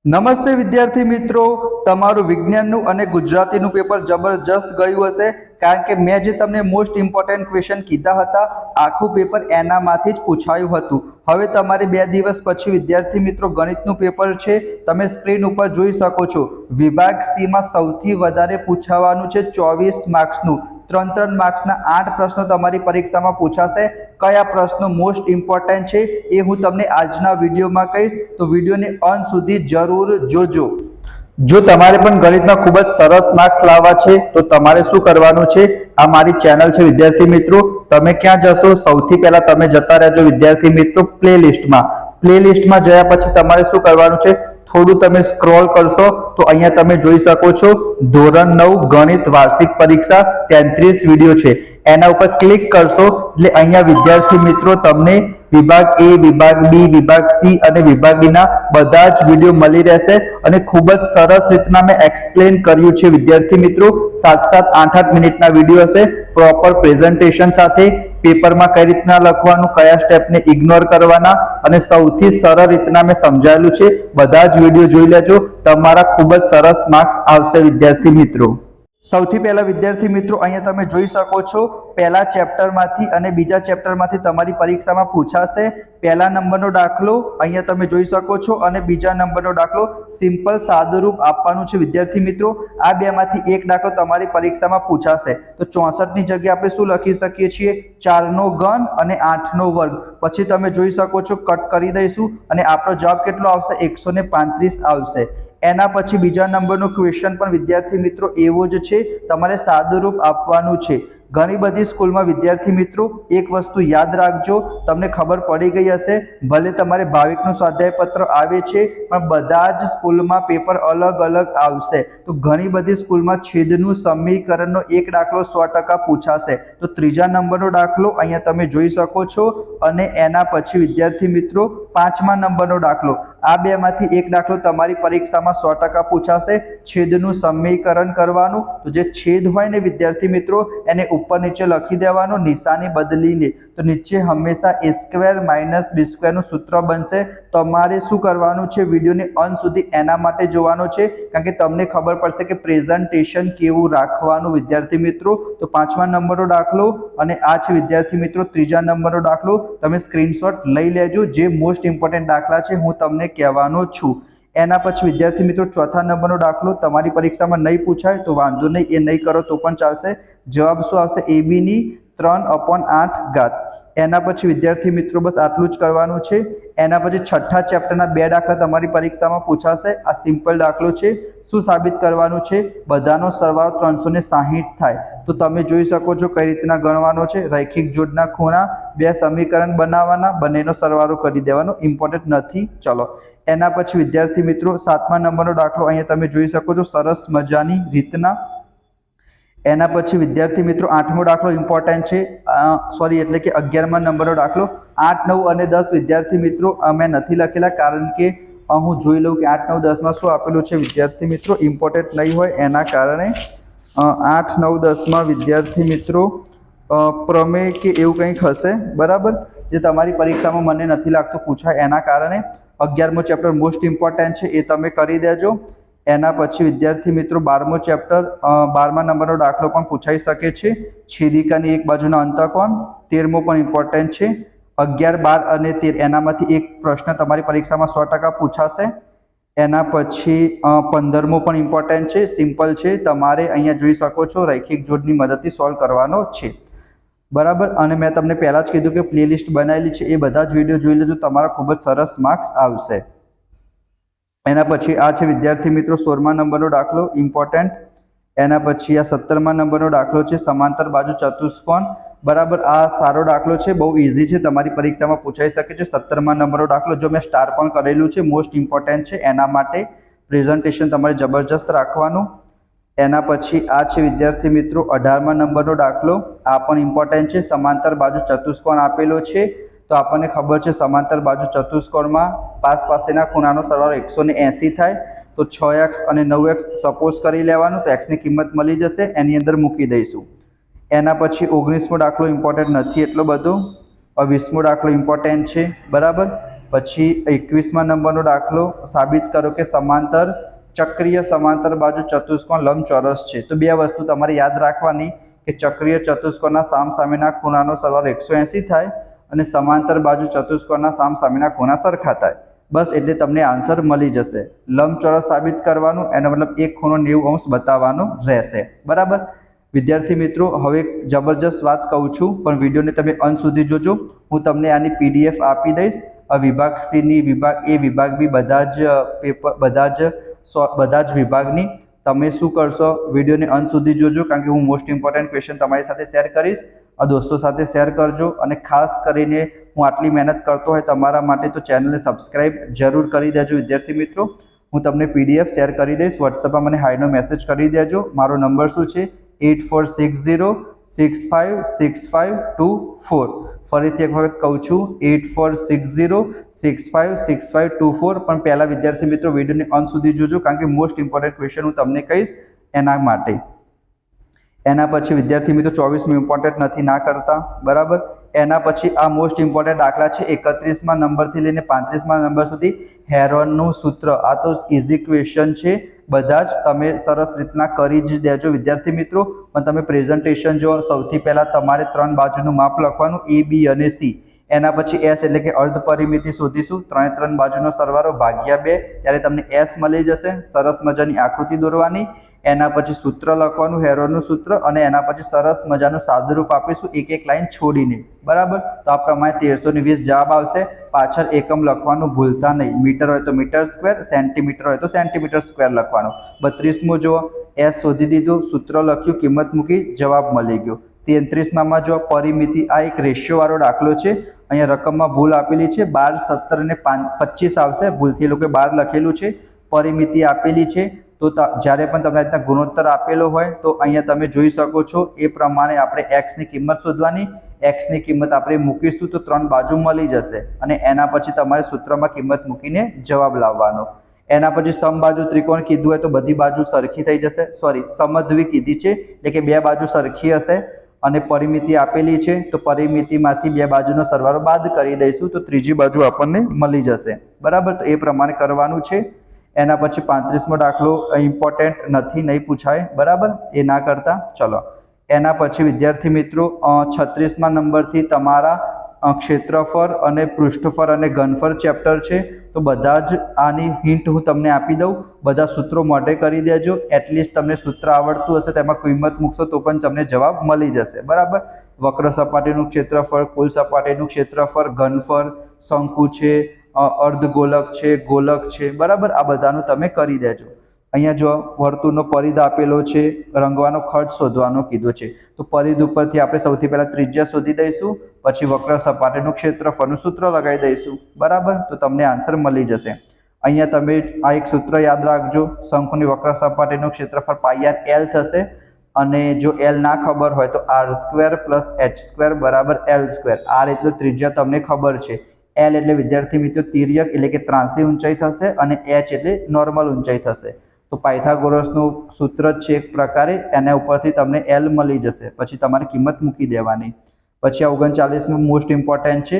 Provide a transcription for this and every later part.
નમસ્તે વિદ્યાર્થી મિત્રો, તમારું વિજ્ઞાનનું અને ગુજરાતીનું પેપર જબરજસ્ત ગયું હશે કારણ કે મેં જે તમને મોસ્ટ ઇમ્પોર્ટન્ટ ક્વેશ્ચન કીધા હતા આખું પેપર એનામાંથી જ પૂછાયું હતું. હવે તમારે 2 દિવસ પછી વિદ્યાર્થી મિત્રો ગણિતનું પેપર છે. તમે સ્ક્રીન ઉપર જોઈ શકો છો. વિભાગ સી માં સૌથી વધારે પૂછાવાનું છે 24 માર્ક્સનું. 3 માર્ક્સના 8 પ્રશ્નો તમારી પરીક્ષામાં પૂછાશે. કયા પ્રશ્નો મોસ્ટ ઇમ્પોર્ટન્ટ છે એ હું તમને આજના વિડીયોમાં કહીશ, તો વિડીયોને અંત સુધી જરૂર જોજો. જો તમારે પણ ગણિતમાં ખૂબ જ સરસ માર્ક્સ લાવવા છે તો તમારે શું કરવાનું છે, આ મારી ચેનલ છે વિદ્યાર્થી મિત્રો. તમે ક્યાં જશો? સૌથી પહેલા તમે જતા રહેજો વિદ્યાર્થી મિત્રો પ્લેલિસ્ટમાં. પ્લેલિસ્ટમાં ગયા પછી તમારે શું કરવાનું છે, થોડું તમે સ્ક્રોલ કરશો તો અહીંયા તમે જોઈ શકો છો ધોરણ 9 ગણિત વાર્ષિક પરીક્ષા 33 વિડીયો છે. એના ઉપર ક્લિક કરશો એટલે અહીંયા વિદ્યાર્થી મિત્રો તમને વિભાગ એ, વિભાગ બી, વિભાગ સી અને વિભાગ ડી ના બધા જ વિડીયો મળી રહેશે અને ખૂબ જ સરસ રીતના મેં એક્સપ્લેન કર્યું છે વિદ્યાર્થી મિત્રો. 7-7, 8-8 મિનિટના વિડીયો હશે પ્રોપર પ્રેઝન્ટેશન સાથે. પેપરમાં કઈ રીતના લખવાનું, કયા સ્ટેપને ઇગ્નોર કરવાના અને સૌથી સરળ રીતના મેં સમજાવેલું છે. બધા જ વિડીયો જોઈ લેજો, તમારા ખૂબ જ સરસ માર્ક્સ આવશે વિદ્યાર્થી મિત્રો. સૌથી પહેલા વિદ્યાર્થી મિત્રો અહીંયા તમે જોઈ શકો છો પહેલા ચેપ્ટરમાંથી અને બીજા ચેપ્ટરમાંથી તમારી પરીક્ષામાં પૂછાશે. પહેલા નંબરનો દાખલો અહીંયા તમે જોઈ શકો છો અને બીજા નંબરનો દાખલો સિમ્પલ સાદુરૂપ આપવાનું છે વિદ્યાર્થી મિત્રો. આ બેમાંથી એક દાખલો તમારી પરીક્ષામાં પૂછાશે. તો 64 ની જગ્યાએ આપણે શું લખી શકીએ છીએ, 4 નો ઘન અને 8 નો વર્ગ. પછી તમે જોઈ શકો છો કટ કરી દઈશું અને આપણો જવાબ કેટલો આવશે, 135 આવશે. એના પછી બીજા નંબરનો ક્વેશ્ચન પણ વિદ્યાર્થી મિત્રો એવો જ છે, તમારે સાદુરૂપ આપવાનું છે. ઘણી બધી સ્કૂલમાં વિદ્યાર્થી મિત્રો એક વસ્તુ યાદ રાખજો, તમને ખબર પડી ગઈ હશે, ભલે તમારે ભાવિકનું સ્વાધ્યાય પત્ર આવે છે પણ બધા જ સ્કૂલમાં પેપર અલગ અલગ આવશે. તો ઘણી બધી સ્કૂલમાં છેદનું સમીકરણનો એક દાખલો 100% પૂછાશે. તો ત્રીજા નંબરનો દાખલો અહીંયા તમે જોઈ શકો છો અને એના પછી વિદ્યાર્થી મિત્રો 5મા નંબરનો દાખલો. આ બેમાંથી એક દાખલો તમારી પરીક્ષામાં 100% પૂછાશે. છેદનું સમીકરણ કરવાનું, તો જે છેદ હોય ને વિદ્યાર્થી મિત્રો એને ઉપર નીચે લખી દેવાનું નિશાની બદલીને. તો નીચે હંમેશા a² - b² નું સૂત્ર બનશે. તમારે શું કરવાનું છે, વિડીયોને અંત સુધી એના માટે જોવાનો છે કારણ કે તમને ખબર પડશે કે પ્રેઝન્ટેશન કેવું રાખવાનું વિદ્યાર્થી મિત્રો. તો 5મા નંબરનો દાખલો અને આ છે વિદ્યાર્થી મિત્રો ત્રીજા નંબરનો દાખલો. તમે સ્ક્રીનશોટ લઈ લેજો, જે મોસ્ટ ઇમ્પોર્ટન્ટ દાખલા છે હું તમને કહેવાનો છું. એના પછી વિદ્યાર્થી મિત્રો ચોથા નંબરનો દાખલો તમારી પરીક્ષામાં નહીં પૂછાય તો વાંધો નહીં, એ નહીં કરો તો પણ ચાલશે. જવાબ શું આવશે, AB ની 3/8. એના પછી વિદ્યાર્થી મિત્રો બસ આટલું જ કરવાનું છે. એના પછી છઠ્ઠા ચેપ્ટરના 2 દાખલા તમારી પરીક્ષામાં પૂછાશે. આ સિમ્પલ દાખલો છે. શું સાબિત કરવાનું છે, બધાનો સરવાળો 360 થાય. તો તમે જોઈ શકો છો કઈ રીતના ગણવાનો છે. રૈખિક જોડના ખૂણા, 2 સમીકરણ બનાવવાના, બંનેનો સરવાળો કરી દેવાનો, ઇમ્પોર્ટન્ટ નથી. ચલો એના પછી વિદ્યાર્થી મિત્રો 7મા નંબરનો દાખલો અહીંયા તમે જોઈ શકો છો સરસ મજાની રીતના. એના પછી વિદ્યાર્થી મિત્રો 8મો દાખલો ઇમ્પોર્ટન્ટ છે, એટલે કે 11મા નંબરનો દાખલો. 8, 9 અને 10 વિદ્યાર્થી મિત્રો મેં નથી લખેલા કારણ કે હું જોઈ લઉં કે 8, 9, 10માં શું આપેલું છે વિદ્યાર્થી મિત્રો, ઇમ્પોર્ટન્ટ નહીં હોય એના કારણે. 8, 9, 10માં વિદ્યાર્થી મિત્રો પ્રમેય કે એવું કંઈક હશે, બરાબર, જે તમારી પરીક્ષામાં મને નથી લાગતું પૂછાય એના કારણે. 11મો ચેપ્ટર મોસ્ટ ઇમ્પોર્ટન્ટ છે, એ તમે કરી દેજો. એના પછી વિદ્યાર્થી મિત્રો 12મો ચેપ્ટર 12મા નંબરનો દાખલો પણ પૂછાઈ શકે છે, છેદિકાની એક બાજુના અંતઃકોણ. 13મો પણ ઇમ્પોર્ટન્ટ છે. 11, 12 અને 13 એનામાંથી એક પ્રશ્ન તમારી પરીક્ષામાં 100% પૂછાશે. એના પછી 15મો પણ ઇમ્પોર્ટન્ટ છે, સિમ્પલ છે, તમારે અહીંયા જોઈ શકો છો રૈખિક જોડની મદદથી સોલ્વ કરવાનો છે, બરાબર. અને મેં તમને પહેલા જ કીધું કે પ્લેલિસ્ટ બનાવેલી છે, એ બધા જ વિડીયો જોઈ લેજો, તમારા ખૂબ જ સરસ માર્ક્સ આવશે. એના પછી આ છે વિદ્યાર્થી મિત્રો 16મા નંબરનો દાખલો ઇમ્પોર્ટન્ટ. એના પછી આ 17મા નંબરનો દાખલો છે સમાંતર બાજુ ચતુષ્કોણ, બરાબર. આ સારો દાખલો છે, બહુ ઇઝી છે, તમારી પરીક્ષામાં પૂછાઈ શકે છે. 17મા નંબરનો દાખલો જો મેં સ્ટાર પણ કરેલું છે, મોસ્ટ ઇમ્પોર્ટન્ટ છે, એના માટે પ્રેઝન્ટેશન તમારે જબરજસ્ત રાખવાનું. એના પછી આ છે વિદ્યાર્થી મિત્રો 18મા નંબરનો દાખલો. આ પણ ઇમ્પોર્ટન્ટ છે, સમાંતર બાજુ ચતુષ્કોણ આપેલો છે. તો આપણને ખબર છે સમાંતર બાજુ ચતુષ્કોણમાં પાસેના ખૂણાનો સરવાળો 180 થાય. તો 6x અને 9x સપોઝ કરી લેવાનું, તો x ની કિંમત મળી જશે, એની અંદર મૂકી દઈશું. એના પછી 19મો દાખલો ઇમ્પોર્ટન્ટ નથી એટલો બધો. 20મો દાખલો ઇમ્પોર્ટન્ટ છે, બરાબર. પછી 21માં નંબરનો દાખલો, સાબિત કરો કે સમાંતર ચક્રીય સમાંતર બાજુ ચતુષ્કોણ લંબચોરસ છે। તો બે વસ્તુ તમારે યાદ રાખવાની કે ચક્રીય ચતુષ્કોણના સામસામેના ખૂણાનો સરવાળો 180 થાય અને સમાંતર બાજુ ચતુષ્કોણના સામસામેના ખૂણા સરખા થાય। બસ એટલે તમને આન્સર મળી જશે। લંબચોરસ સાબિત કરવાનું, એનો મતલબ એક ખૂણો 90 અંશ બતાવવાનો રહેશે। બરાબર વિદ્યાર્થી મિત્રો, હવે એક જબરજસ્ત વાત કહું છું, પણ વિડીયોને તમે અંત સુધી જોજો। હું તમને આની PDF આપી દઈશ। વિભાગ સી ની, વિભાગ એ, વિભાગ બી બધા જ વિભાગની તમે શું કરશો, વિડીયોને અંત સુધી જોજો, કારણ કે હું મોસ્ટ ઇમ્પોર્ટન્ટ ક્વેશ્ચન તમારી સાથે શેર કરીશ। દોસ્તો સાથે શેર કરજો, અને ખાસ કરીને હું આટલી મહેનત કરતો હોય તમારા માટે તો ચેનલને સબસ્ક્રાઇબ જરૂર કરી દેજો વિદ્યાર્થી મિત્રો। હું તમને PDF શેર કરી દઈશ, વોટ્સએપમાં મને હાઈનો મેસેજ કરી દેજો। મારો નંબર શું છે 8460656524। ફરીથી એક વખત કહું છું 8460656524। પણ પહેલા વિદ્યાર્થી મિત્રો વિડીયોને અંત સુધી જોજો, કારણ કે મોસ્ટ ઇમ્પોર્ટન્ટ ક્વેશ્ચન હું તમને કહીશ એના માટે। એના પછી વિદ્યાર્થી મિત્રો 24માં ઇમ્પોર્ટન્ટ નથી ના કરતા, બરાબર। એના પછી આ મોસ્ટ ઇમ્પોર્ટન્ટ દાખલા છે 31માં નંબરથી લઈને 35માં નંબર સુધી હેરોનનું સૂત્ર। આ તો ઇઝી ક્વેશ્ચન છે, બધા જ તમે સરસ રીતના કરી જ દેજો વિદ્યાર્થી મિત્રો। પણ તમે પ્રેઝન્ટેશન જો, સૌથી પહેલા તમારે 3 બાજુનું માપ લખવાનું, A, B અને C। એના પછી S એટલે કે અર્ધ પરિમિતિ શોધીશું, 3 બાજુનો સરવાળો ભાગ્યા 2, ત્યારે તમને S મળી જશે। સરસ મજાની આકૃતિ દોરવાની, એના પછી સૂત્ર લખવાનું, હેરોનનું સૂત્ર, અને એના પછી સરસ મજાનું સાદુરૂપ આપીશું એક એક લાઈન છોડીને, બરાબર। તો આ પ્રમાણે 1320 જવાબ આવશે। પાછળ એકમ લખવાનું ભૂલતા નહીં, મીટર હોય તો મીટર સ્ક્વેર, સેન્ટીમીટર હોય તો સેન્ટીમીટર સ્ક્વેર લખવાનું। 32મો જુઓ, S શોધી દીધું, સૂત્ર લખ્યું, કિંમત મૂકી, જવાબ મળી ગયો। 33માં જો પરિમિતિ, આ એક રેશિયો વાળો દાખલો છે। અહીંયા રકમમાં ભૂલ આપેલી છે, 12, 17 અને 25 આવશે, ભૂલથી લોકોએ 12 લખેલું છે। પરિમિતિ આપેલી છે, તો જ્યારે પણ તમને રીતના ગુણોત્તર આપેલો હોય તો અહીંયા તમે જોઈ શકો છો એ પ્રમાણે આપણે x ની કિંમત શોધવાની। x ની કિંમત આપણે મૂકીશું તો 3 બાજુ મળી જશે, અને એના પછી તમારે સૂત્રમાં કિંમત મૂકીને જવાબ લાવવાનો। એના પછી સમબાજુ ત્રિકોણ કીધું હોય તો બધી બાજુ સરખી થઈ જશે, સોરી સમદ્વિ કીધી છે એટલે કે બે બાજુ સરખી હશે, અને પરિમિતિ આપેલી છે તો પરિમિતિમાંથી બે બાજુનો સરવાળો બાદ કરી દઈશું તો ત્રીજી બાજુ આપણને મળી જશે, બરાબર। તો એ પ્રમાણે કરવાનું છે। એના પછી 35મો દાખલો ઇમ્પોર્ટન્ટ નથી, નહીં પૂછાય, બરાબર, એ ના કરતા। ચલો એના પછી વિદ્યાર્થી મિત્રો 36મા નંબરથી તમારા ક્ષેત્રફળ અને પૃષ્ઠફળ અને ઘનફળ ચેપ્ટર છે। તો બધા જ આની હિન્ટ હું તમને આપી દઉં, બધા સૂત્રો મોઢે કરી દેજો। એટલીસ્ટ તમને સૂત્ર આવડતું હશે તેમાં કિંમત મૂકશો તો પણ તમને જવાબ મળી જશે, બરાબર। વક્ર સપાટીનું ક્ષેત્રફળ, કુલ સપાટીનું ક્ષેત્રફળ, ઘનફળ, શંકુ છે, અર્ધગોલક છે, ગોલક છે, બરાબર। આ બધાનું તમે કરી દેજો। અહીંયા જો વર્તુળનો પરિધ આપેલો છે, રંગવાનો ખર્ચ શોધવાનો કીધો છે, તો પરિધ ઉપરથી આપણે સૌથી પહેલા ત્રિજ્યા શોધી દઈશું, પછી વક્ર સપાટીનું ક્ષેત્રફળનું સૂત્ર લગાવી દઈશું, બરાબર। તો તમને આન્સર મળી જશે। અહીંયા તમે આ એક સૂત્ર યાદ રાખજો, શંકુની વક્ર સપાટીનું ક્ષેત્રફળ πr l થશે, અને જો l ના ખબર હોય તો r² + h² = l²। r એટલે ત્રિજ્યા તમને ખબર છે, l એટલે વિદ્યાર્થી મિત્રો તિર્યક એટલે કે ત્રાંસી ઊંચાઈ થશે, અને h એટલે નોર્મલ ઊંચાઈ થશે। તો પાયથાગોરસનું સૂત્ર છે એક પ્રકારે, એના ઉપરથી તમને l મળી જશે, પછી તમારે કિંમત મૂકી દેવાની। પછી આ 39મો મોસ્ટ ઇમ્પોર્ટન્ટ છે,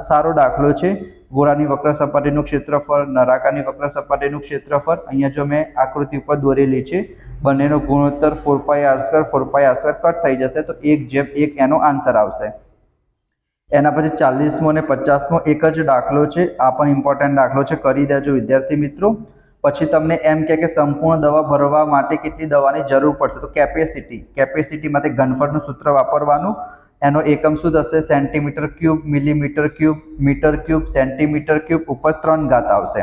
સારો દાખલો છે। ગોળાની વક્ર સપાટીનું ક્ષેત્રફળ, નળાકારની વક્ર સપાટીનું ક્ષેત્રફળ, અહીંયા જો મેં આકૃતિ ઉપર દોરેલી છે, બંનેનો ગુણોત્તર 4πr² 4πr² કટ થઈ જશે તો 1/1 એનો આન્સર આવશે। એના પછી 40મો અને 50મો એક જ દાખલો છે, આ પણ ઇમ્પોર્ટન્ટ દાખલો છે, કરી દેજો વિદ્યાર્થી મિત્રો। પછી તમને એમ કે સંપૂર્ણ દવા ભરવા માટે કેટલી દવાની જરૂર પડશે, તો કેપેસિટી માટે ઘનફળનું સૂત્ર વાપરવાનું। એનો એકમ શું થશે, centimetre cube, millimetre cube, metre cube, centimetre cube, ઉપર 3 ઘાત આવશે।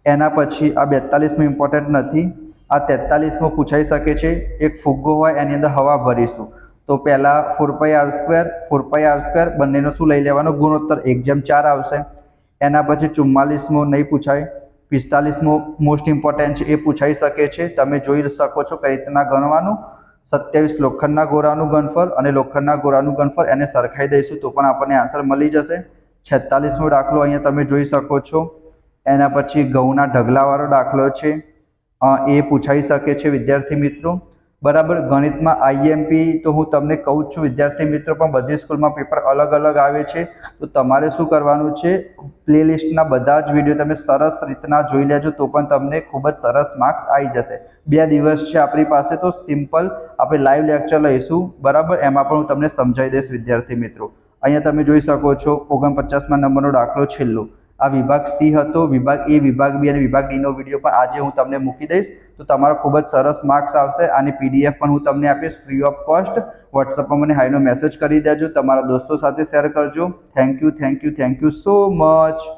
એના પછી આ 42મો ઇમ્પોર્ટન્ટ નથી, આ 43મો પૂછાઈ શકે છે। એક ફુગ્ગો હોય એની અંદર હવા ભરીશું, તો પહેલા 4πr² બંનેનો શું લઈ લેવાનો, ગુણોત્તર 1/4 આવશે। એના પછી 44મો નહીં પૂછાય। 45મો મોસ્ટ ઇમ્પોર્ટન્ટ છે, એ પૂછાઈ શકે છે, તમે જોઈ શકો છો કઈ રીતના ગણવાનું। 27 લોખંડના ગોળાનું ઘનફળ અને લોખંડના ગોળાનું ઘનફળ, એને સરખાઈ દઈશું તો પણ આપણને આન્સર મળી જશે। 46મો દાખલો અહીંયા તમે જોઈ શકો છો। એના પછી ઘઉંના ઢગલાવાળો દાખલો છે, એ પૂછાઈ શકે છે વિદ્યાર્થી મિત્રો। બરાબર. ગણિતમાં આઈએમપી તો હું તમને કહું જ છું વિદ્યાર્થી મિત્રો, પણ બધી સ્કૂલમાં પેપર અલગ અલગ આવે છે. તો તમારે શું કરવાનું છે, પ્લેલિસ્ટના બધા જ વિડીયો તમે સરસ રીતના જોઈ લેજો, તો પણ તમને ખૂબ જ સરસ માર્ક્સ આવી જશે. 2 દિવસ છે આપણી પાસે, તો સિમ્પલ આપણે લાઈવ લેક્ચર લઈશું. બરાબર, એમાં પણ હું તમને સમજાવી દઈશ વિદ્યાર્થી મિત્રો. અહીંયા તમે જોઈ શકો છો 49મા નંબરનો દાખલો છેલ્લો. આ વિભાગ સી હતો. વિભાગ એ, વિભાગ બી અને વિભાગ ડીનો વિડીયો પણ આજે હું તમને મૂકી દઈશ, તો તમારો ખૂબ જ સરસ માર્ક્સ આવશે. આની પીડીએફ પણ હું તમને આપીશ ફ્રી ઓફ કોસ્ટ. વોટ્સઅપમાં મને હાઈનો મેસેજ કરી દેજો, તમારા દોસ્તો સાથે શેર કરજો. Thank you so much.